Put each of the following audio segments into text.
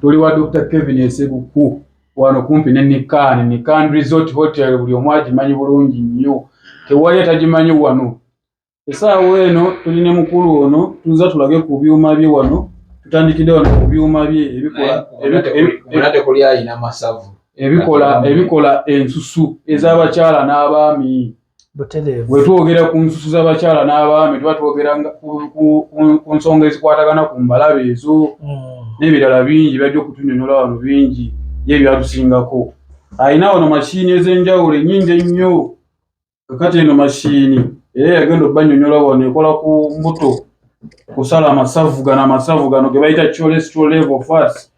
tuli wa Dr. Kevin Essebuku wano kumpi ne Nikan Resort Hotel buli omwaji manyi bulungi nnyo tewali atagimanyi wano esaawa eno tulina mukulu ono tuza tulage ku byuma bye wano tutandikide wano ku byuma bye ebikola ensusu ez'abakyala n'abaami bwe twogera ku nsusu z'abakyala n'abaami tuba twogera ku nsonga ezikwatagana ku mbalabe ezo n'ebirala bingi bajja okutunyonyola wano bingi ye byatusingako ayina wano mashini ez'enjawulo ennyingi ennyo kakati eno mashini era yagenda obbanyonyola wano ekola ku mbuto kusala amasavu gano ge bayita cholesterol level fats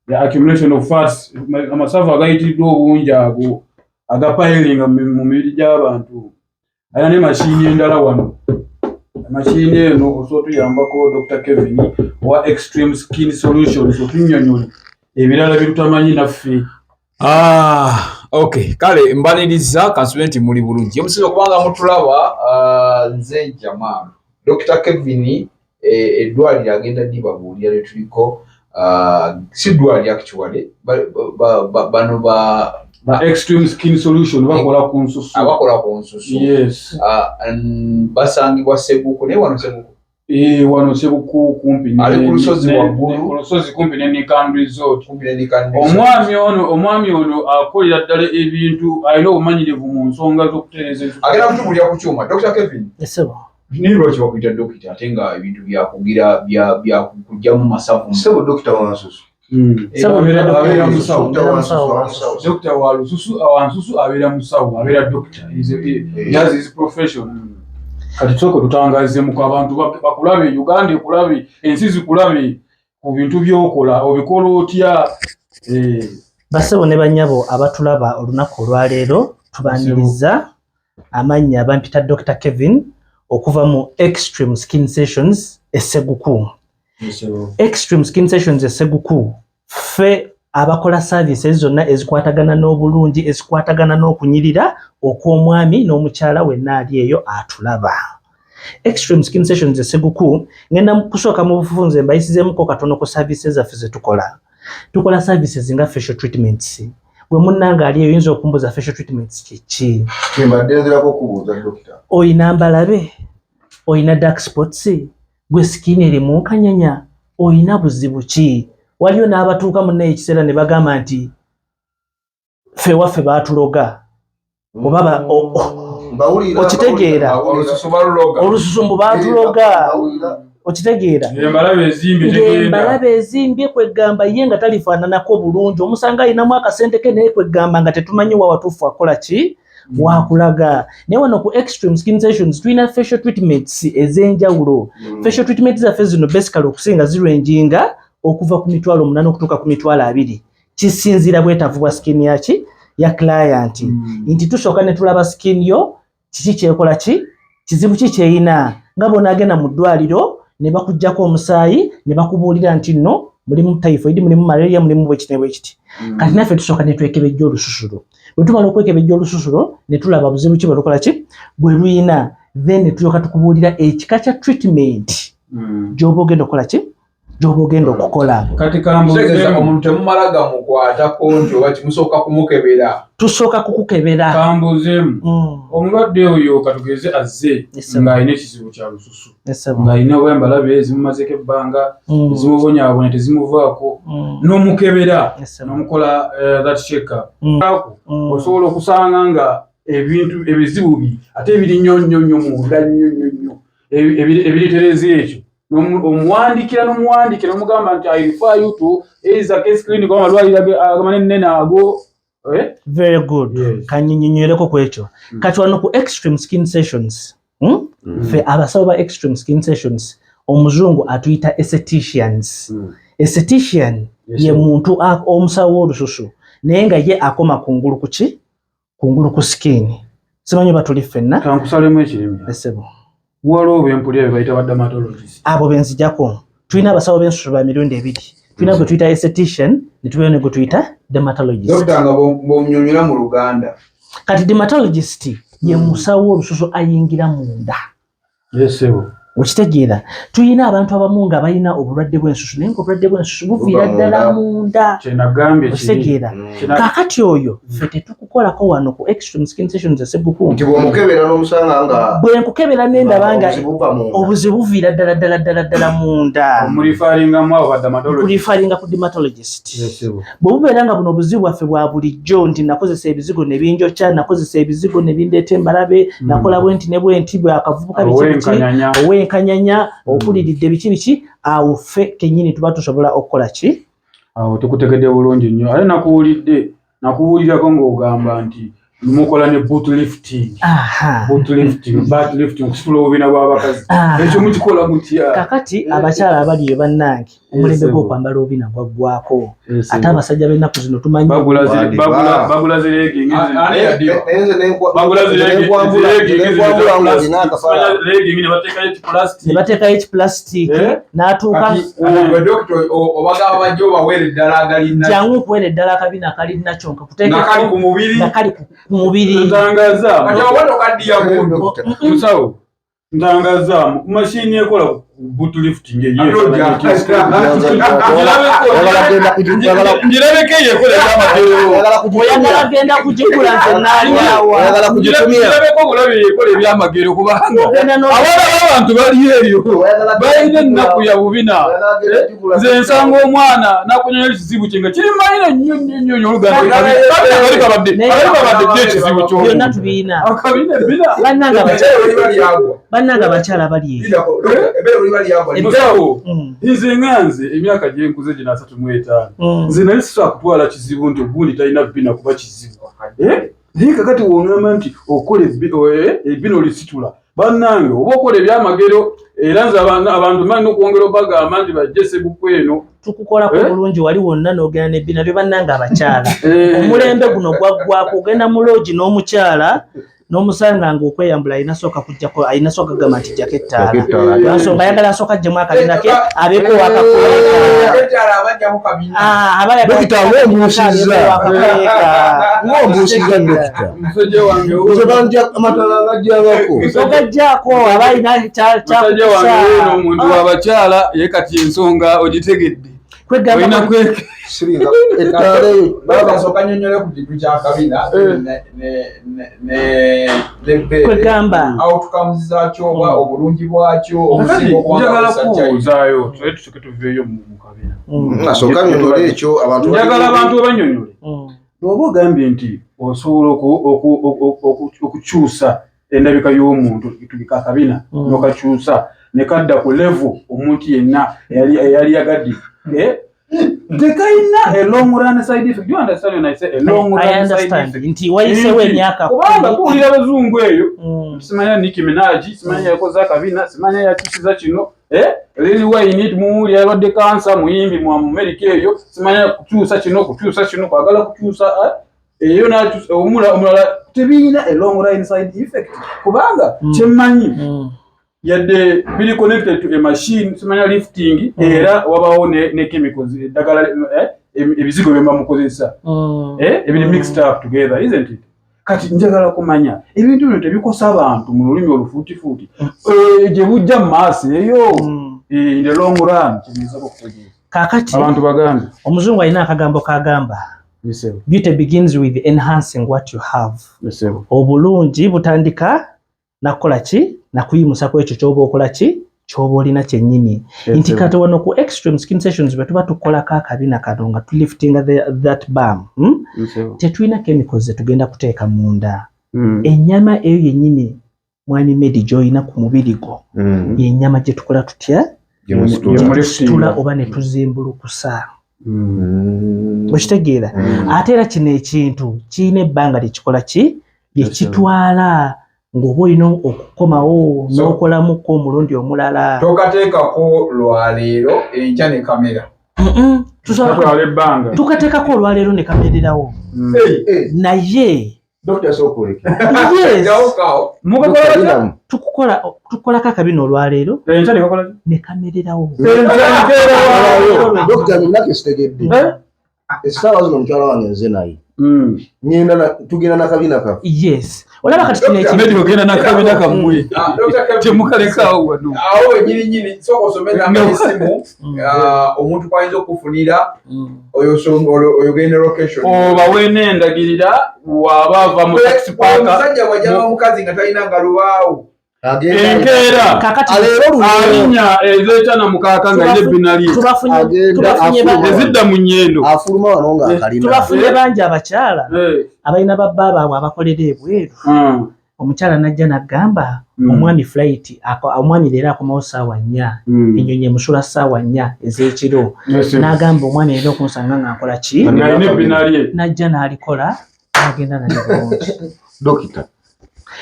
the accumulation of fats amasavu agayitiddwa obungi ago agapayiringa mu mibiri gy'abantu ayina ne mashini endala wano mashini eno osobola tuyambako Dr. Kevin wa Extreme Skin Solutions otunyonyole ebirala byetutamanyi naffe. Okay, kale mbaliriza kansube nti muli bulungi omusinga kubanga mutulaba nze Jamal Dr. Kevin eddwaliro agenda dibabuulira lye tuliko si ddwaliro actually bano ba Extreme Skin Solution bakola ku nsusu yes basangibwa Ssebuku ne wano Ssebuku wano Ssebuku kumpi ali ku lusozi waggulu ku lusozi kumpi ne Nikan Resort omwami ono akolera ddala ebintu alina obumanyirivu mu nsonga z'okutereeza agenda kutubulira ku kyuma Dr. Kevin nilwaki bakuyita dokita ate nga ebintu byakugira byakugyamu masavu sebo dokita wansusu abeera musawo dokita wa lususu awansusu abeera musawo abeera dokita is profession kati soko tutangazemu abantu bakulabe Uganda ekulabe ensi zikulabe ku bintu byokola obikola otya basebo ne banyabo abatulaba olunaku olwaleero tubaniriza amannya abampita Dr. Kevin okuva mu Extreme Skin Sessions Essebuku. Extreme Skin Sessions Essebuku fe abakola services zonna ezikwatagana n'obulungi ezikwatagana n'okunyirira okw'omwami n'omukyala wenna ali eyo atulaba. Extreme Skin Sessions Essebuku ngenda kusooka mu bufunze mbayisizeemuko katono ku services zaffe ze tukola services nga facial treatments. Gwe munnanga ali oyinza okumbuza facial treatments kiki mbadenzerako kubuuza dokita oyina mbalabe oyina dark spots gwe skin erimu kanyanya oyina buzibu ki waliyo n'abatuuka munne ekiseera ne bagamba nti ffe waffe baatuloga oba okitegeera olususu mbu baatuloga okitegeera embalabe ezimbye kwegamba ye nga talifaananako bulungi omusanga ayinamu akasente ke naye kwegamba nga tetumanyi wa watuufu akola ki wakulaga naye wano ku Extreme Skin Sessions tulina facial treatments ez'enjawulo facial treatments zaffe zino basically okusinga zirenjinga okuva ku 8,000 okutuuka ku 2,000 kisinziira bwetavu bwa skin yaki ya client nti tusooka ne tulaba skin yo kiki kyekola ki kizibu ki kyeyina nga bona agenda mu ddwaliro ne bakuggyako omusaayi ne bakubuulira nti nno mulimu typhoid mulimu malaria mulimu bwekiti ne bwekiti kati naffe tusooka ne twekebejja olususulo bwe tumala okwekebejja olususulo ne tulaba buzibu ki bwe lukola ki bwe luyina then ne tulyoka tukubuulira ekika kya treatment gy'oba ogenda okukola ki gy'oba ogenda okukola kati kambuze omuntu temumala gamukwatako nti oba kimusooka kumukebera tusooka kukukebera kambuzemu omulwadde oyo katugeze azze ng'alina ekizibu kya lususu ng'alina embalabe ezimumazeko ebbanga ezimubonyaabona tezimuvaako n'omukebera n'omukola that check-up osobola okusanga nga ebintu ebizibu biri ate ebiri nnyo munda nnyo ebiritereza ekyo omuwandikira n'omugamba nti I refer you to either case clinic oba amalwaliro amanene ago. Very good. Yes. Kanyinyonyereko ku ekyo kati wano ku Extreme Skin Sessions fe abasawo ba Extreme Skin Sessions omuzungu atuyita estheticians esthetician ye muntu omusawo w'olususu naye nga ye akoma kungulu kuki kungulu ku skin simanyi batuli ffenna kankusalemu ekirimi esebo waliwo bempulira bayita ba dermatologist abo benzijako tulina abasawo b'ensusu ba mirundi 2 tulina gwe tuyita esthetician ne tulina ne gwe tuyita dermatologist dokita nga bw'omunyonyola mu Luganda kati dermatologist ye musawo w'olususu ayingira munda yesebo okitegeera tuyina abantu abamu nga balina obulwadde bw'ensusu naye ng'obulwadde bw'ensusu buviira ddala munda okitegeera kaakati oyo ffe tetukukolako wano ku extreme skin sessions esebbuku nti bw'omukebera n'omusanga nga bwe nkukebera n'endaba nga obuzibu buviira ddala munda kulifaalinga ku dermatologist bwe bubeera nga buno obuzibu bwaffe bwa bulijjo nti nakozesa ebizigo ne binjokya nakozesa ebizigo ne bindeeta embalabe nakola bwenti ne bwenti bwakavubuka biki ow'enkanyanya okuliridde biki awo ffe kennyini tuba tusobola okukola ki awo tukutegedde bulungi nnyo ate nakuwulirako ng'ogamba nti mukola ne boot lifting kusitula obubina bw'abakazi ekyo mukikola mutya kakati abakyala abaliyo bannange omulembe gw'okwambala obubina gwaggwako ate abasajja b'ennaku zino tumanyi bagula ziregingi ne bateekayo ekipulastiki n'atuuka jangu okuweera eddala akabina akalina kyonka nakali ku mubiri ntangaza mashini ekola boot lifting njirabeke yekola oyagala genda kugigula nze naalyawa njirabeko obulabe yekola ebyamagero kubanga abantu bali eyo balina ennaku ya bubina nze nsanga omwana nakunyonya ekizibu kye nga kiri mayina nnyo oluganda babadde ekizibu byonna tubiina akabina ebina bannanga abakyala bali eyo nze nganze emyaka gyenkuze gina 35 nze nali sisobola kutwala kizibu nti ogundi talina bina kuba kizibu naye kakati wongamba nti okola ebina olisitula bannange oba okola ebyamagero era nze abantu manyi okwongera obagamba nti bajje Sebbuku eno tukukolako bulungi wali wonna n'ogenda n'ebbina byo bannanga abakyala omulembe guno gwaggwako ogenda mu loogi n'omukyala n'omusanga ng'okweyambula ayina sooka gamba nti jjako ettaala lwansonga ayagala asooka ajjemu akabina ke abeeko wakagajjako aba alina omuntu w'abakyala ye kati ensonga ogitegedde kwegamba kwegamba outcomes obulungi bwakyo njagala kubuuzaayo tuke tuveeyo mu kabina asooka nnyonnyola ekyo njagala abantu webanyonyole oba ogambye nti osobola okukyusa endabika y'omuntu tubika akabina n'okakyusa ne kadda ku level omuntu yenna eyali yagadde tekayina a long run side effect. Do you understand when I say a long run side effect? Nti wayisewo emyaka kubanga kuwulira abazungu eyo simanya Nicki Minaj simanya yakoze akabina simanya yakyusiza kino Lil Wayne tumuwulira yabadde kansa muyimbi mu America eyo simanya kukyusa kino kwagala kukyusa eyo nakyusa omulala tebiina a long run side effect kubanga kyemmanyi yadde bili connected to a machine simanya lifting era wabawo ne chemicals dagala ebizigo bemba mukozesa ebili mixed up together, isn't it? Kati njagala kumanya ebintu bino tebikosa abantu mu lulimi olufuutifuuti gye bujja mu maaso eyo in the long run kibiza okutegeka kakati abantu bagambe omuzungu alina akagambo kagamba beauty begins with enhancing what you have. Obulungi butandika nakola ki nakuyimusa ku ekyo kyoba okola ki kyoba olina kyennyini nti kati wano ku extreme skin sessions bwe tuba tukolako akabina kano nga tuliftinga that balm tetulina chemicals zetugenda kuteeka munda ennyama eyo yennyini mwami Medi gy'olina ku mubiri gwo yennyama gye tukola tutya tusitula oba ne tuzimbulukusa okitegeera ate era kino ekintu kirina ebbanga lyekikola ki lyekitwala ng'oba olina okukomawo n'okolamuko omulundi omulala tokateekako lwaleero enkya ne kamera tukateekako olwaleero ne kamererawo naye tukolako akabina olwaleero ne kamererawo Esawa zino mchala wange nze naye. Tugenda na kabina ka. Yes. Olaba kati kineki medio ogenda na kabina ka mwe. Temukaleka awo wano. Awo nyiri soko someza amesimu omuntu kwayinza okufunira oyo genda location. Oba wenendagirira wabava mu taxi park. Omusajja wajja omukazi nga talina ngalubaawo. Enkera kakati alinya ezeta na mukaka nga ile binali tubafunye ezidda mu nyendo afuluma wano nga akalina tubafunye banja abakyala abalina babba baabwe abakolera ebweru omukyala najja nagamba omwami flight omwami leero akomawo ssaawa 4 ennyonyi emusula ssaawa 4 ez'ekiro n'agamba omwami leero okunsanga ng'akola ki najja n'alikola n'agenda nali bulungi. Dokita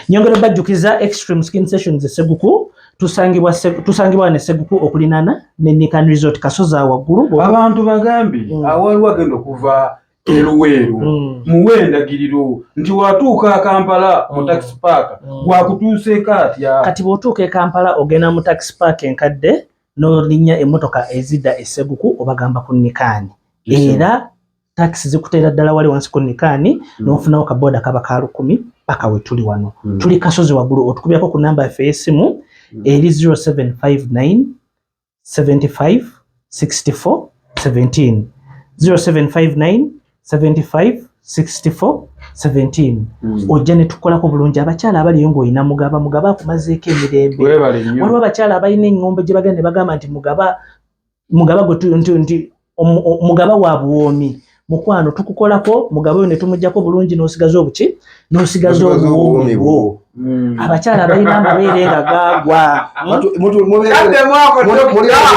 Nyongera bajjukiza Extreme Skin Sessions Seguku tusangibwa ne Seguku okulinana ne Nikan Resort Kasoza waggulu abantu bagambi awali wagenda okuva eruweru muwendagiriro nti watuuka Kampala mu taxi park gwakutuuse katya kati bw'otuuka e Kampala ogenda mu taxi park enkadde n'olinnya emmotoka ezidda e Seguku obagamba ku Nikani era taxi zikuteera ddala wali wansi ku Nikani n'ofunawo kaboda kaba ka 10 paka we tuli wano tuli Kasozi waggulu otukubyako ku namba yaffe y'essimu eri 0759 75 64 17 0759 75 64 17 ojja ne tukolako bulungi abakyala abaliyo ng'olina mugaba akumazeeko emirembe waliwo abakyala abalina engombe gye bagenda ne bagamba nti mugaba mugaba wa buwoomi mukwano tukukolako mugabo oyo ne tumujjako bulungi n'osigaza obuki n'osigaza obuwoomi bwo abakyala balina amabeere nga gaagwa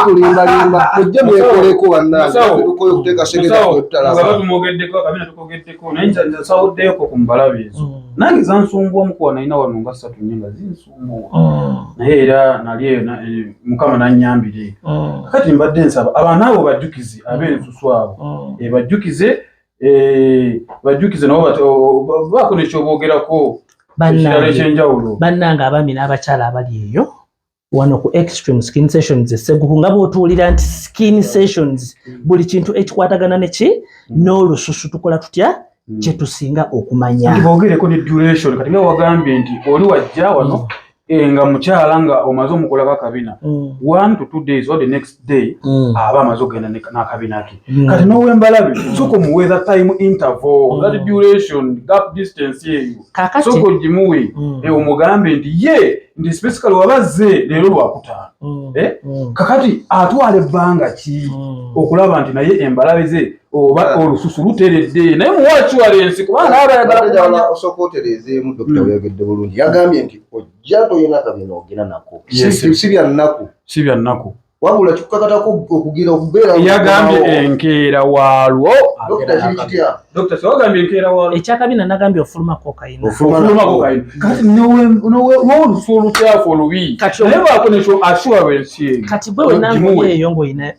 mulimbalimba mujje mwekoleko bannange tukoye kuteeka segeza mugabo tumwogeddeko kabina tukogeddeko naye nsawuddeyoko ku mbalabe ezo nange zansumbuwamu kuwa nalina wano nga 3 nga zinsumbuwa naye era nali eyo mukama nannyambire kati mbadde nsaba abantu abo bajjukize ab'ensusu abo bajjukize nabo baako nekyoboogerako bannanga abaami n'abakyala abali eyo wano ku Extreme Skin Sessions Seguku nga bw'otuwulira nti Skin Sessions buli kintu ekikwatagana neki n'olususu tukola tutya kye tusinga okumanya boogereko ne duration kati nga wagambye nti oli wajja wano nga mukyala nga omaze omukolako akabina 1 to 2 days or the next day aba amaze ogenda n'akabina ke kati n'owembalabe soko muweeza time interval that duration gap distance eyo soko gimuwe omugambe nti ye nti specifically wabazze leero lwakutaano kakati atwala ebbanga ki okulaba nti naye embalabe ze oba olususu luteredde naye muwaakiwalensi kubanga abayagala osooka otereezeemu dokita weyagedde bulungi yagambye nti ojja toyina kabina ogenda nako si bya nnaku wabula kikukakatako okubeera yagambye enkeera waalwo dokita sewagambye enkeera waalwo ekyakabina nagambye ofulumako kayina kati n'olusu olukyafu olubi naye baako nekyo assurance eyo kati bwe wenangoye eyo ng'olina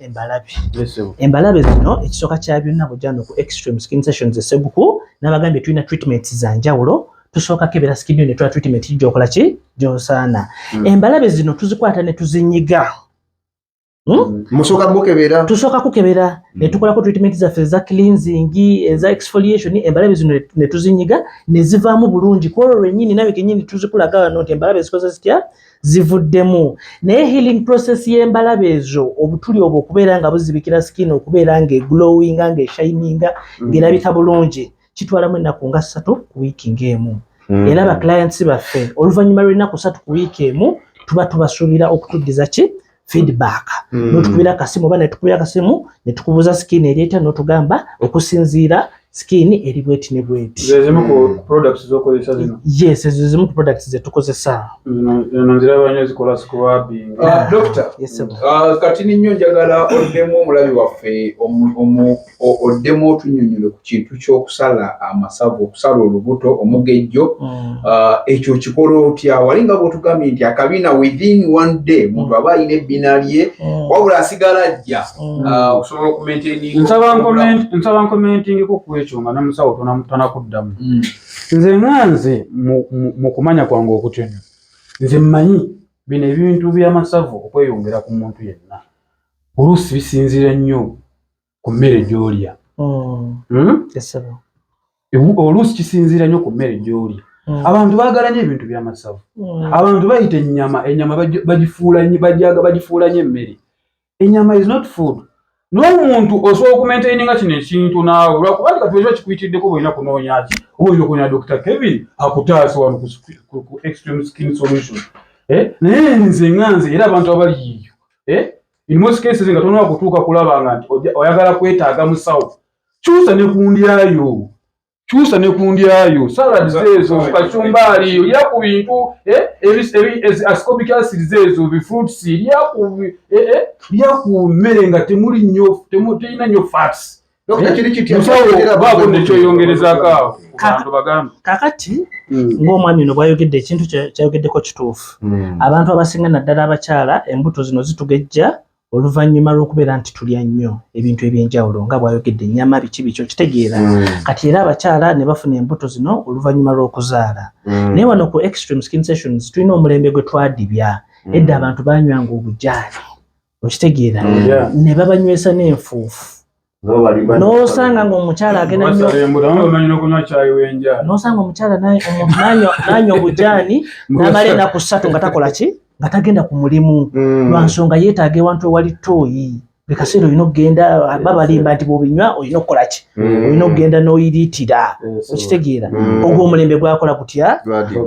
embalabe zino ekisooka kya byonna bw'ojjano ku Extreme Skin Sessions Seguku n'abagambye tulina treatments za njawulo tusooka kebera skin ne tula treatment gy'okola ki gy'osaana embalabe zino tuzikwata ne tuzinyiga tusooka kukebera ne tukolako treatment zaffe eza cleansing eza exfoliation embalabe zino ne tuzinyiga ne zivaamu bulungi kwolwo lwennyini nawe kennyini tuzikulaga wano nti embalabe zikoze zitya zivuddemu naye healing process y'embalabe ezo obutuli obwo okubeera nga buzibikira skin okubeera ng'eglowinga ng'eshininga ng'erabika bulungi kitwalamu ennaku nga 3 ku wiiki ng'emu era aba clients baffe oluvannyuma lw'ennaku 3 ku wiiki emu tuba tubasuubira okutuddiza ki feedback n'otukubira akasimu oba netukubira akasimu ne tukubuuza skin eryeta n'otugamba okusinziira skin eri bweti ne bweti zezimu ku products z'okozesa zino yes ezimu ku products zetukozesa nziraba nnyo zikola scrubbing Doctor kati nnyo njagala oddemu omulabi waffe oddemu otunnyonnyole ku kintu ky'okusala amasavu okusala olubuto omugejjo ekyo kikola otya walinga bw'otugambye nti akabina within 1 day muntu aba alina ebbina lye wabula asigala ajja okusobola nsaba nkomentingeko ku ekyo nga namusawo tonakuddamu nze nganze mu kumanya kwange okutyonya nze mmanyi bino ebintu by'amasavu okweyongera ku muntu yenna oluusi bisinziira nnyo ku mmere gy'olya oluusi kisinziira nnyo ku mmere gy'oli. Abantu baagala nnyo ebintu by'amasavu. Abantu bayita ennyama bagifuula nnyo emmere. Ennyama is not food. N'omuntu osobola okumaintaininga kino ekintu naawe lwakuba kati ekiba kikuyitiddeko bw'olina kunoonya ki oba olina okunoonya Dr. Kevin akutaase wano ku Extreme Skin Solution. Naye nze era abantu abali yiyo in most cases nga tonoonya kutuuka kulaba nga nti oyagala kwetaaga musawo kyusa ne ku ndyayo salad ezo kacumbaali olya ku bintu ascorbic acids ezo bifruits lya ku mmere nga telina nnyo fats. Baako nekyoyongerezaako awo abantu bagambe. Kakati ng'omwami ono bw'ayogedde ekintu kyayogeddeko kituufu. Abantu abasinga naddala abakyala embuto zino zitugejja oluvannyuma lw'okubeera nti tulya nnyo ebintu eby'enjawulo nga bw'ayogedde ennyama biki okitegeera. Kati era abakyala ne bafuna embuto zino oluvannyuma lw'okuzaala. Naye wano ku Extreme Skin Sessions tulina omulembe gwe twadibya. Edda abantu banywanga obujaani okitegeera ne babanywesa n'enfuufu. N'osanga ng'omukyala agenda nnyo n'osanga omukyala n'anywa obujaani n'amala ennaku 3 nga takola ki nga tagenda ku mulimu lwa nsonga yeetaaga ewantu ewali ttooyi. Buli kaseera olina okugenda babalimba nti bw'obinywa olina okukola ki olina okugenda n'oyiriitira okitegeera. Ogwo omulembe gwakola gutya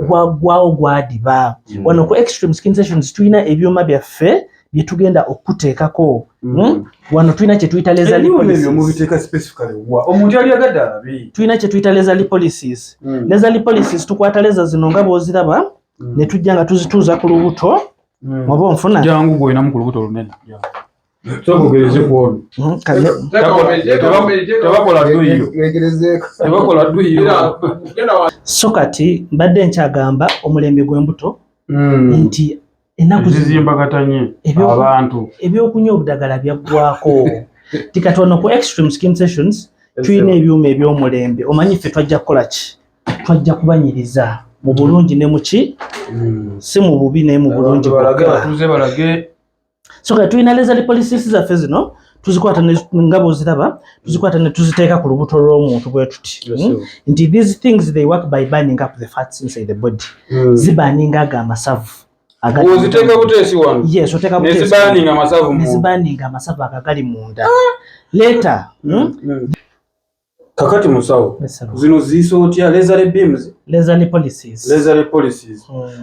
gwaggwawo gwadiba. Wano ku Extreme Skin Sessions tulina ebyuma byaffe bye tugenda okuteekako. Wano tulina kye tuyita laser lipolysis. Laser lipolysis tukwata laser zino nga bw'oziraba ne tujja nga tuzituuza ku lubuto oba onfuna jangu gw'oyinamu ku lubuto lunene sobogereze kwono tebakola dduyiro. So kati mbadde nkyagamba omulembe gw'embuto nti ennaku zizimbagatanye abantu ebyokunywa obudagala byaggwako. Tikati wano ku Extreme Skin Sessions tulina ebyuma eby'omulembe. Omanyi ffe twajja kukola ki? Twajja kubanyiriza mu bulungi ne muki si mu bubi naye mu bulungi balage. So kati tulina laser lipolysis zaffe zino tuzikwata nga bw'oziraba tuzikwata ne tuziteeka ku lubuto lw'omuntu bwe tuti nti these things they work by burning up the fats inside the body. Zibaningaga amasavu oziteeka buteesi wano nezibaninga amasavu agagali munda leeta. Kakati musawo zino ziiso otya laser beams laser lipolysis.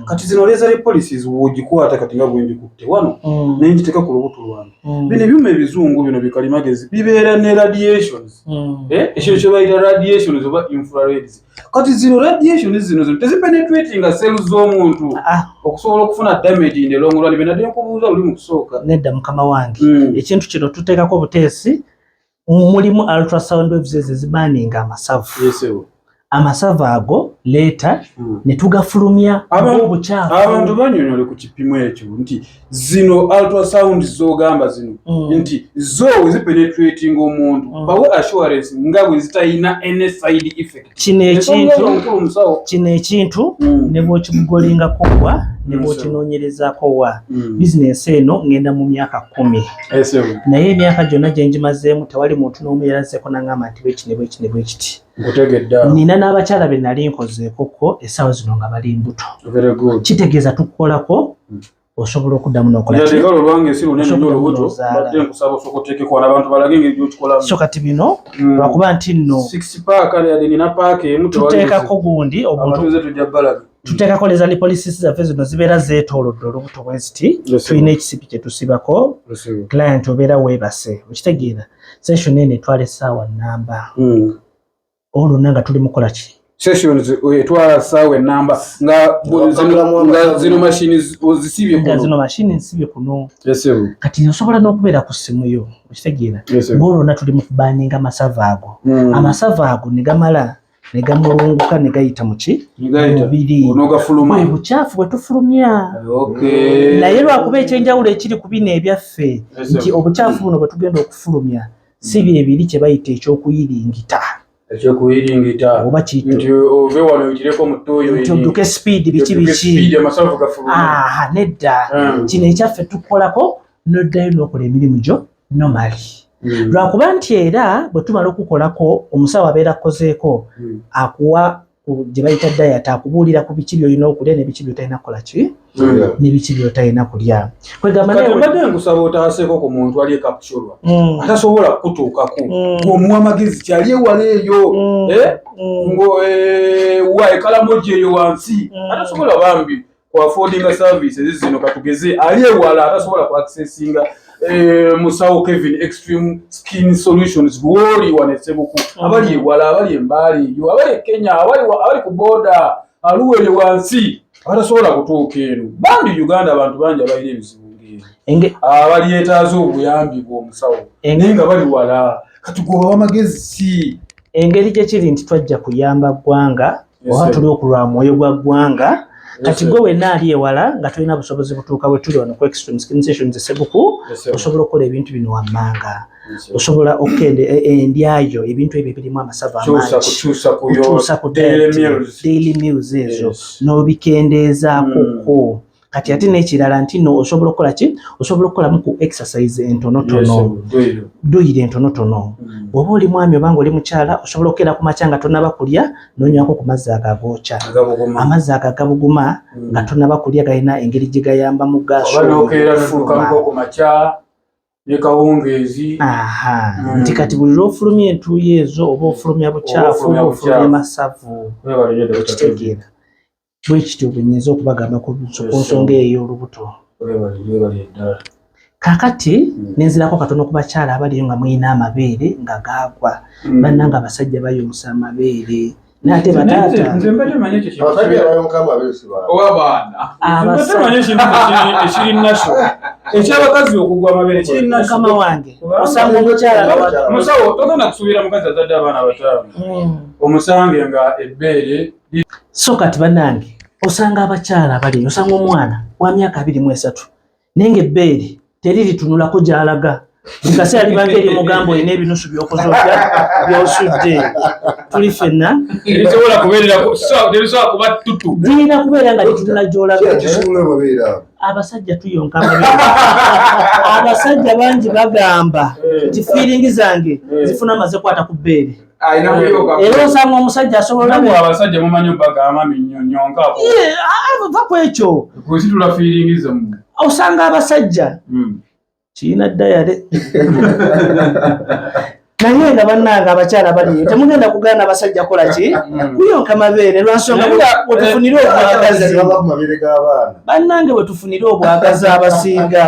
Kati zino laser lipolysis wogikwata kati nga bwenjikutte wano nenjiteeka ku lubuto lwange. Bino ebyuma ebizungu bino bikalimagezi bibeera ne radiations ekyo kye bayita radiations oba infrareds. Kati zino radiations zino tezipenetratinga cells z'omuntu okusobola okufuna damage in the long run. Benadde nkubuuza luli mu kusooka nedda mukama wange ekintu kino tuteekako obuteesi mulimu ultrasound waves zibaninga amasavu. Amasavu ago leeta ne tugafulumya obukyafu. Abantu banyonyole ku kipimo ekyo nti zino ultrasound z'ogamba zino nti zo zipenetrating omuntu bawe assurance nga bwe zitayina any side effect. Kino ekintu ne bw'okigolingako wa ne bw'okinoonyerezaako wa business eno ngenda mu myaka 10 naye emyaka gyonna gye ngimazeemu tewali muntu n'omu yalazeeko n'angamba nti bwekiti. Nina n'abakyala be nali nkozeekoko essaawa zino nga bali mbuto. Kitegeeza tukukolako osobola okuddamu n'okola so kati bino lwakuba nti nno tuteekako gundi tuteekako laser lipolysis zaffe zino zibeera zeetoolodde olubuto bwe ziti tulina ekisipi kye tusibako client obeera weebase okitegeera session eno etwala essaawa nnamba olwonna nga tuli mukola ki sessions etwala essaawa ennamba nga zino mashini ozisibye kuno zino mashini nsibye kuno kati osobola n'okubeera ku ssimu yo okitegeera ng'olwonna tuli mu kubaninga amasavu ago amasavu ago ne gamala ne gamulunguka ne gayita mu ki mubiri bwe bukyafu bwe tufulumya naye lwakuba ekyenjawulo ekiri ku bino ebyaffe nti obukyafu buno bwe tugenda okufulumya si byebiri kye bayita ekyokuyiringita oba nti ove wano okireko mu ttooyo nti odduke speed biki amasavu gafulumya nedda kino ekyaffe tukolako noddayo n'okola emirimu gyo normally lwakuba nti era bwe tumala okukolako omusawo abeera akozeeko akuwa gye bayita diet akubuulira ku biki by'olina okulya n'ebiki by'otalina kukola ki n'ebiki by'otalina kulya. Mbadde nkusaba otaaseeko ku muntu ali ekapsulwa atasobola kutuukako ng'omuwa amagezi kyali ewala eyo wa ekalamoji eyo wansi atasobola bambi ku affordinga services zino katugeze ali ewala atasobola ku accessinga musawo Kevin Extreme Skin Solutions gwoli wanesebuku abali ewala abali embali yo abali Kenya abali ku border aluwele wansi atasobola kutuuka eno bambi Uganda abantu bangi abayire ebizibu ngeri abali etaazo obuyambi bw'omusawo nga bali wala katugoba amagezi si engeri gye kiri nti twajja kuyamba ggwanga oba tuli okulwa mwoyo gwa ggwanga kati gwe wenna ali ewala nga tulina busobozi butuuka bwe tuli wano ku Extreme Skin Solutions Ssebuku osobola okukola ebintu bino wammanga osobola okugenda endyayo ebintu ebyo birimu amasavu amangi kukyusa ku daily meals ezo n'obikendeezaakoko kati ate n'ekirala nti no osobola okukola ki osobola okukolamu ku exercise entonotono duyire entonotono bw'oba oli mwami oba ng'oli mukyala osobola okukera ku makya nga tonnaba kulya n'onywako ku mazzi agagookya amazzi agagabuguma nga tonnaba kulya galina engeri gye gayamba mu gaaso nti kati buli lw'ofulumya entuuyo ezo oba ofulumya bukyafu oba ofulumya masavu okitegeera bwe kityo bwe nnyinza okubagamba ku nsonga ey'olubuto. Kaakati nenzirako katono ku bakyala abaliyo nga mulina amabeere nga gaagwa bannanga abasajja bayonsa amabeere n'ate bataata ekyabakazi okugwa amabeere kirina mukama wange osanga omukyala musawo togenda kusuubira mukazi azadde abaana bataano omusange nga ebbeere so kati bannange osanga abakyala abali osanga omwana wa myaka 23 naye ng'ebbeere teriritunulako gy'alaga buli kaseera libanga eri mugambo olina ebinusu by'okoze otya by'osudde tuli ffenna erisobola kubeerera kuba ttutu lirina kubeera nga litunula gy'olaga abasajja tuyonka amabeere abasajja bangi bagamba nti fiiringi zange zifuna amaze kwata ku bbeere era osanga omusajja asobola abasajja mumanyi bagamba minyonyonka va ku ekyo kwesitula fiiringi zammwe osanga abasajja kiina ddayale naye nga bannanga abakyala baliyo temugenda kugaana abasajja kola ki kuyonka amabeere lwansonga wetufunire obwagazi bannange wetufunire obwagazi abasinga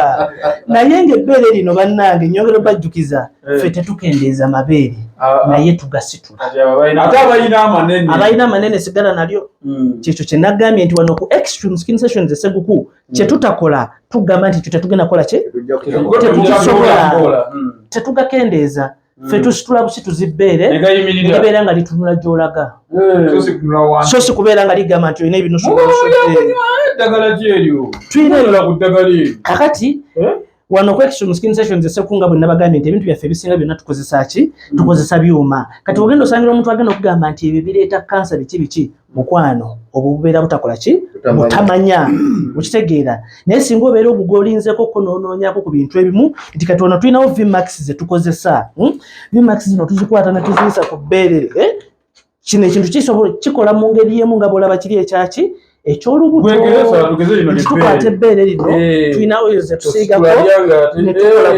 naye ng'ebbeere lino bannange nyongera bajjukiza ffe tetukendeeza mabeere naye tugasitula ate abalina amanene sigala nalyo kyekyo kye nagambye nti wano ku Extreme Skin Solutions Ssebuku kye tutakola tugamba nti kyo tetugenda kukola ki tetusobola tetugakendeeza ffe tusitula busi tuzibbeere nebeera nga litunula gy'olaga so si kubeera nga ligamba nti olina ebinusu eddagala kyeryo kakati wano ku Extreme Skin Solutions Ssebuku nga bwe nabagambye nti ebintu byaffe ebisinga byonna tukozesa ki tukozesa byuma kati ogenda osangira omuntu agenda okugamba nti ebyo bireeta kansa biki mukwano obwo bubeera butakola ki butamanya okitegeera naye singa obeera oguga olinzeko ko noonoonyako ku bintu ebimu nti kati wano tulinawo Vmax ze tukozesa Vmax zino tuzikwata ne tuziyisa ku bbeere kino ekintu kikola mu ngeri y'emu nga bw'olaba kiri ekyaki ekyolubuto tukwata ebbeere lino tulina oyo ze tusiigako netukola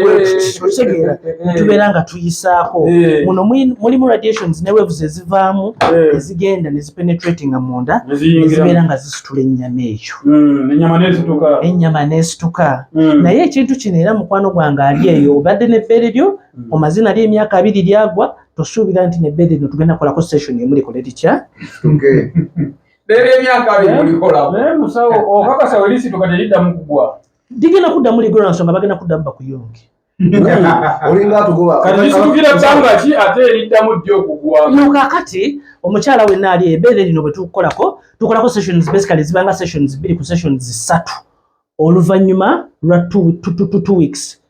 tubeera nga tuyisaako muno mulimu radiations ne waves ezivaamu ezigenda ne zipenetratinga munda ezibeera nga zisitula ennyama eyo ennyama n'esituka naye ekintu kino era mukwano gwange ali eyo obadde n'ebbeere lyo omazina ly emyaka 2 lyagwa tosuubira nti n'ebbeere lino tugenda kukolako session emu likole litya musawo okakasa welisi tukateriddamu kugwa digenda kuddamu ligolo nsonga bagenda kuddamu bakuyonge katikitukira bbanga ki ate eriddamu ddi okugwa kakati omukyala wenna ali ebbeere lino bwe tukolako sessions basically zibanga sessions 2 ku sessions 3 oluvannyuma lwa 2 weeks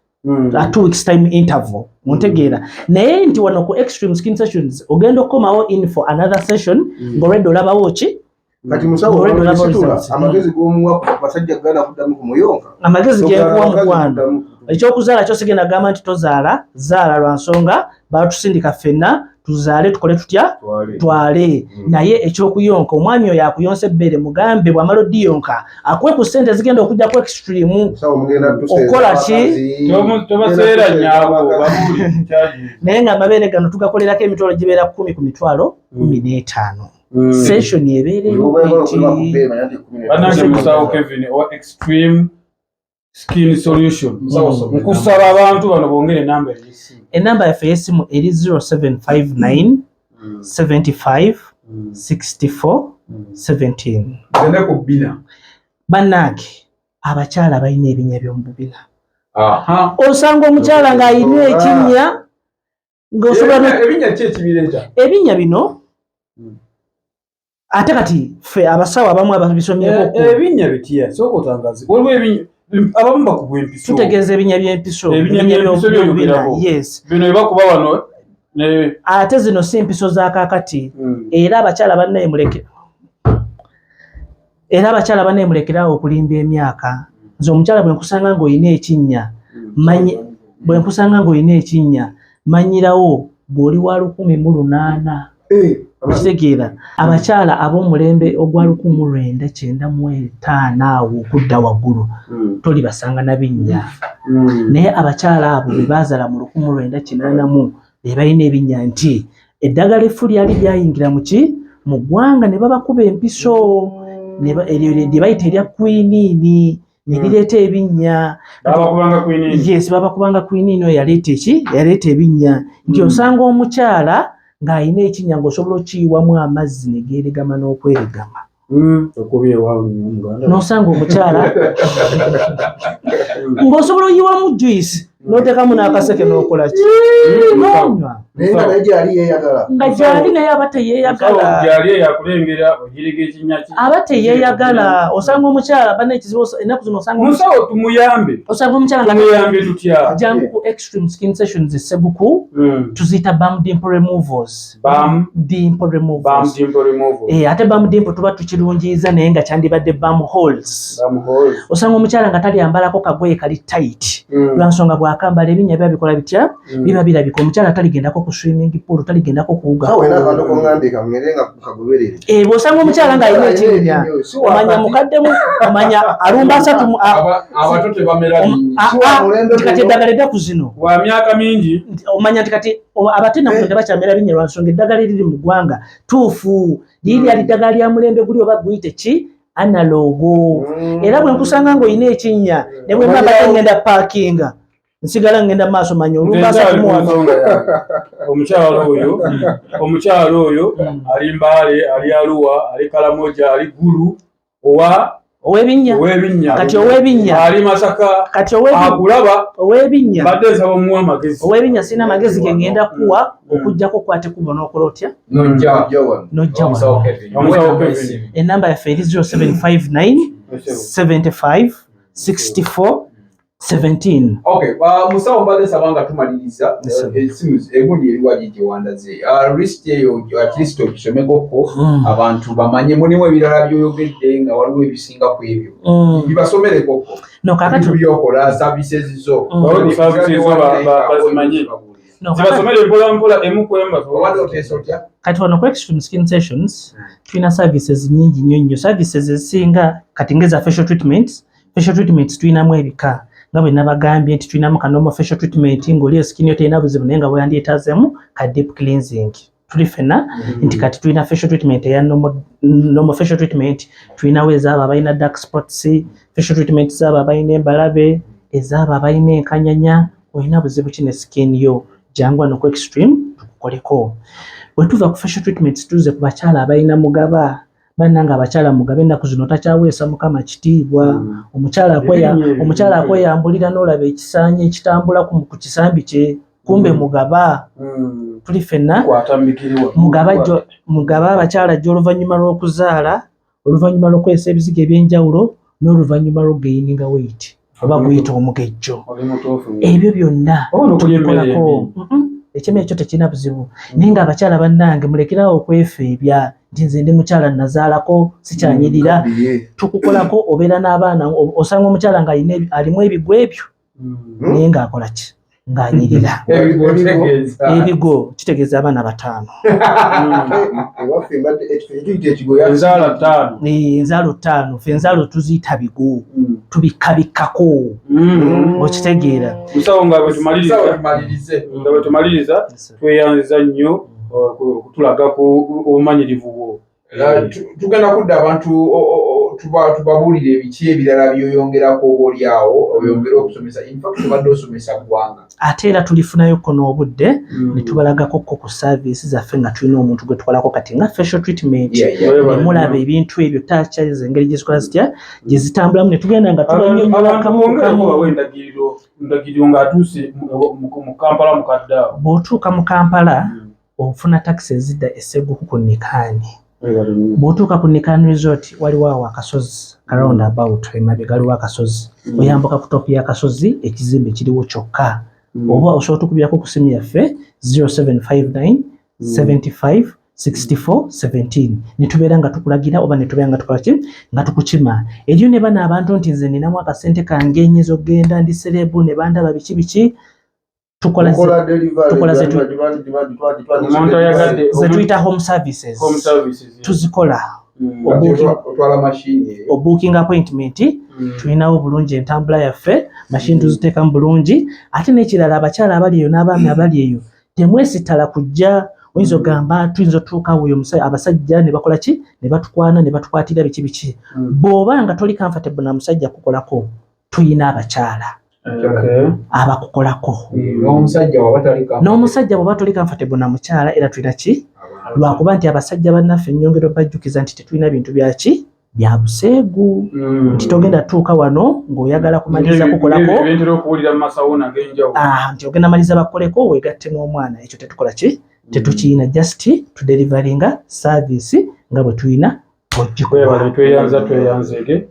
a 2 weeks time interval muntegeera naye nti wano ku Extreme Skin Solutions ogenda okukomawo in for another session ng'olwedde olabawo ki kati musawo amagezi g'omuwa basajja gana kuddamu kumuyonka amagezi genkuwa mukwano ekyokuzaala kyo sigenda gamba nti tozaala zaala lwa nsonga baatusindika ffenna tuzaale tukole tutya twale naye ekyokuyonka omwami oyo akuyonsa ebbere mugambe bw'amala oddiyonka akuwe ku ssente zigenda okujja ku extreme okola ki tobaseera nyaabo naye nga amabeere gano tugakolerako emitwalo gibeera 10 ku mitwalo 15 session ebeereyo banange musawo Kevin o extreme skin solution nkusaba abantu bano bongere enamba y'essimu. Enamba yaffe y'essimu eri 0759 75 64 17. Zene ku bina. Bannange abakyala balina ebinnya by'omu bubina. Aha. Osanga omukyala ng'alina ekinnya ng'osobola ebinnya ki ekibireeta? Ebinnya bino ate kati ffe abasawo abamu ababisomyeko ebinnya bitya sooka otangaze waliwo ebinnya abamu bakubwa empiso tutegeeza ebinnya by'empiso yes bino ebakuba wano ate zino si mpiso za kaakati era abakyala bannaye mulekerawo okulimba emyaka nze omukyala bwe nkusanga ng'olina ekinnya manyirawo bw'oli wa 108 okitegeera abakyala ab'omulembe ogwa 1995 awo okudda waggulu toli basanga na binnya naye abakyala abo be baazala mu 1994 be balina ebinnya nti eddagala effu lyali lyayingira mu ggwanga ne babakuba empiso lye bayita erya kwiniini ne lireeta ebinnya babakubanga kwiniini oyo yaleeta ebinnya nti osanga omukyala ng'alina ekinnya ng'osobola okiyiwamu amazzi ne geeregama n'okweregama n'osanga omukyala ng'osobola oyiwamu juice n'oteekamu n'akaseke n'okola ki n'onywa nga gyali naye aba teyeeyagala osanga omukyala bana ekizibu ennaku zino osanga omukyala nga jangu ku extreme skin sessions essebuku tuziyita bum dimple removals ate bum dimple tuba tukirungiiza naye nga kyandibadde bum holes osanga omukyala nga talyambalako kagoye kali tight lwansonga bw'akambala ebinnya biba bikola bitya biba birabika omukyala taligendako ku swimming pool taligendako bw'osanga omukyala ng'alina ekinnya omanya mukaddemu omanya alumba 3 kati eddagala eddaku zino wa myaka mingi omanya nti kati abate nakutonda bakyamera binnya lwansonga eddagala eriri mu ggwanga tuufu liri ali ddagala lya mulembe guli oba guyite ki analogo era bwe nkusanga ng'olina ekinnya ne bwe mbaba ngenda paakinga nsigala ngenda maaso manya olumbaasa omukyala oyo ali Mbale ali Arua ali Karamoja ali Gulu ow'ebinnya kati ow'ebinnya ali Masaka kati akulaba ow'ebinnya badde nsaba muwa amagezi ow'ebinnya sina magezi ge ngenda kuwa okujjako kwate kubona okola otya n'ojja enamba yaffe eri 0759 75 64 17. Okay, musawo mbadde sabanga tumaliriza esimu egundi eriwaji gyewandaze list eyo at least okisomekoko abantu bamanye mulimu ebirala byoyogedde nga waliwo ebisinga ku ebyo bibasomerekoko byokola services zo bazimanye zibasomere mpolampola emukwemba kati wano ku extreme skin sessions tulina services nyingi nnyo services ezisinga kati ngeza facial treatments tulinamu ebika nga bwe nabagambye nti tulinamu kanomo facial treatment ng'oli skin yo terina buzibu naye nga bweyandyetaazeemu ka deep cleansing tuli fena nti kati tulina facial treatment eya normal facial treatment tulinawo ezaabo abalina dark spots facial treatment zaabo abalina embalabe ezaabo abalina enkanyanya olina buzibu ki ne skin yo jangu wano ku extreme tukukoleko bwe tuva ku facial treatments tuze ku bakyala abalina mugaba bannanga abakyala mugabe ennaku zino takyaweesa mukama kitiibwa omukyala akweyambulira n'olaba ekisaanyi ekitambula ku kisambi kye kumbe mugaba tuli fenna mugaba abakyala gy'oluvannyuma lw'okuzaala oluvannyuma lw'okwesa ebizigo eby'enjawulo n'oluvannyuma lw'ogaininga weight oba guyita omugejjo ebyo byonna tukolako ekyema ekyo tekirina buzibu naye nga abakyala bannange mulekerawo okwefeebya nti nze ndi mukyala nazaalako sikyanyirira tukukolako obeera n'abaana osanga omukyala nga alimu ebigwo ebyo naye ng'akola ki ng'anyirira ebigo kitegeeza abaana 5 enzaalo 5 fe enzaalo tuziyita bigo tubikabikkako okitegeera musawo nga bwe tumaliriza tweyanziza nnyo okutulaga ku obumanyirivu bwo tugenda kudda abantu tubabuulire ebiki ebirala byoyongerako obaoliawo oyongere okusomesa infact tubadde osomesa ggwanga ate era tulifunayoko n'obudde ne tubalagako ku service zaffe nga tulina omuntu gwe tukolako kati nga facial treatment nemulaba ebintu ebyo tacha engeri gye zikola zitya gye zitambulamu ne tugenda nga tubanyonyola kamu ndagiriro ng'atuuse mu Kampala mu Kaddaawo bw'otuuka mu Kampala ofuna taxi ezidda Esseguku ku Nikaani bw'otuuka ku Nikaani resort waliwo awo akasozi around about emabega waliwo akasozi oyambuka ku topu y'akasozi ekizimbe kiriwo kyokka oba osobola tukubirako ku simu yaffe 0759 75 64 17 ne tubeera nga tukulagira oba ne tubeera nga tukola ki nga tukukima eriyo ne bana abantu nti nze ninamu akasente kange enyiza okgenda ndi serebu ne bandaba biki tukola zetuyita home services tuzikola obooking appointment tulinawo bulungi entambula yaffe mashini tuziteekamu bulungi ate n'ekirala abakyala abali eyo n'abaami abali eyo temwesitala kujja oyinza ogamba tuyinza otuuka awo abasajja ne bakola ki ne batukwana ne batukwatira biki bw'oba nga toli comfortable na musajja kukolako tuyina abakyala abakukolako n'omusajja bw'oba toli comfortable na mukyala era tulina ki lwakuba nti abasajja bannaffe ennyongero bajjukiza nti tetulina bintu byaki bya buseegu nti togenda tuuka wano ng'oyagala kumaliriza kukolako nti ogenda maliriza bakoleko weegatte n'omwana ekyo tetukola ki tetukiyina just tudelivaringa service nga bwe tulina tweyanzege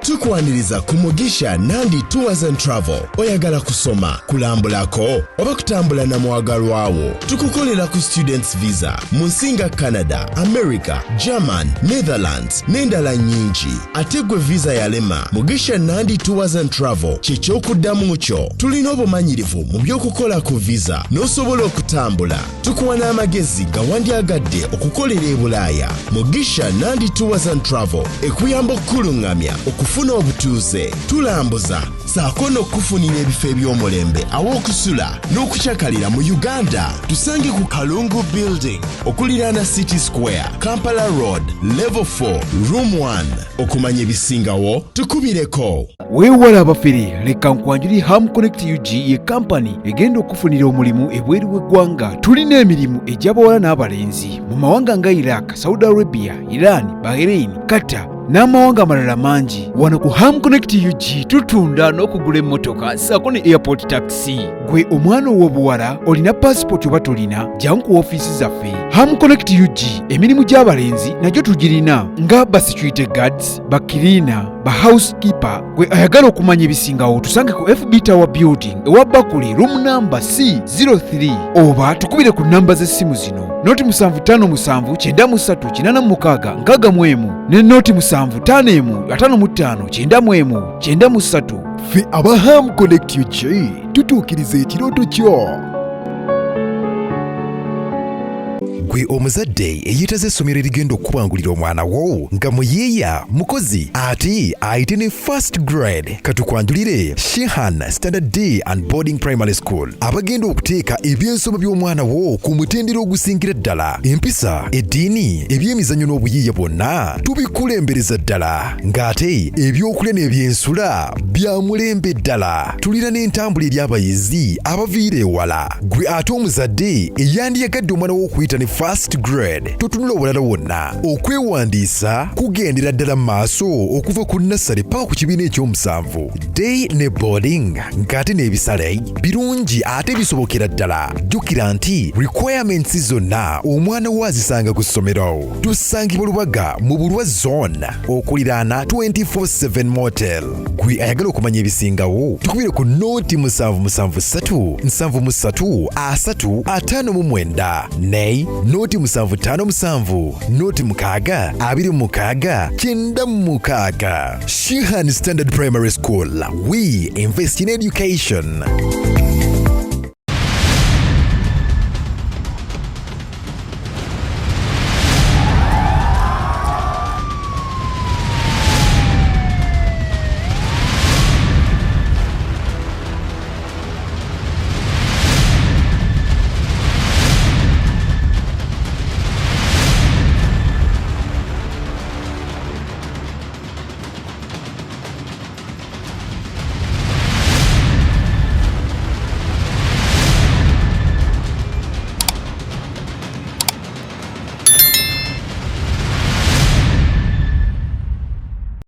tukwaniriza ku Mugisha Nandi Tours and Travel. Oyagala kusoma, kulambulako oba kutambula na mwagalwawo, tukukolera ku students visa mu nsinga Canada, America, German, Netherlands n'endala nyingi. Ate gwe visa yalema, Mugisha Nandi Tours and Travel ky'ekyokuddamu kyo. Tulina obumanyirivu mu by'okukola ku visa n'osobola okutambula. Tukuwa n'amagezi nga wandyagadde okukolera e Bulaaya. Mugisha Nandi Tours and Travel ekuyamba okkulungamya okufuna obutuuze, tulambuza saako n'okufunira ebifo eby'omulembe aw'okusula n'okukyakalira mu Uganda. Tusange ku Kalungu Building okuliraana City Square, Kampala Road, Level 4, Room 1. Okumanya ebisingawo tukubireko. Weewala abafere, leka nkwanjuli Ham Connect UG ye kampani egenda okufunira omulimu ebweru w'eggwanga. Tulina emirimu egy'abawala n'abalenzi mu mawanga nga Iraq, Saudi Arabia, Iran, Bahrain, Qatar n'amawanga amalala mangi. Wano ku Ham Connect UG tutunda n'okugula emmotoka ssaako ne airport taxi. Gwe omwana ow'obuwala olina passport oba tolina, jangu ku ofiisi zaffe. Ham Connect UG emirimu gy'abalenzi nagyo tugirina nga ba security guards, ba cleaner, ba housekeeper. Gwe ayagala okumanya ebisingawo tusange ku FB Tower Building ewa Bakuli room number C03 oba tukubire ku namba z'essimu zino noti 75938386 ne noti 7551559193. Fe aba Ham Connect UG tutuukiriza ekirooto kyo. Gwe omuzadde eyeetaze essomero erigenda okubangulira omwana wo nga muyiiya mukozi ate ayite ne first grade, katukwanjulire Shehan Standard Day and Boarding Primary School abagenda okuteeka ebyensoma by'omwana wo ku mutendera ogusingira ddala. Empisa, eddiini, ebyemizannyo n'obuyiiya bwonna tubikulembereza ddala ng'ate ebyokulya n'ebyensula bya mulembe ddala. Tulina n'entambula eri abayizi abaviira ewala. Gwe ate omuzadde eyandiyagadde omwana wo okuyita ne first grade, tutunula obulala wonna. Okwewandiisa kugendera ddala mu maaso okuva ku nursery paka ku kibiina eky'omusanvu. Day ne boarding ng'ate n'ebisale birungi ate bisobokera ddala. Jjukira nti requirements zonna omwana wo azisanga ku ssomero. Tusangibwa Lubaga mu Bulwa Zone okuliraana 24/7 Motel. Gwe ayagala okumanya ebisingawo tukubire ku noti 7737 73 59 ne 2 noti 757 noti 6 26 96. Shehan Standard Primary School, we invest in education.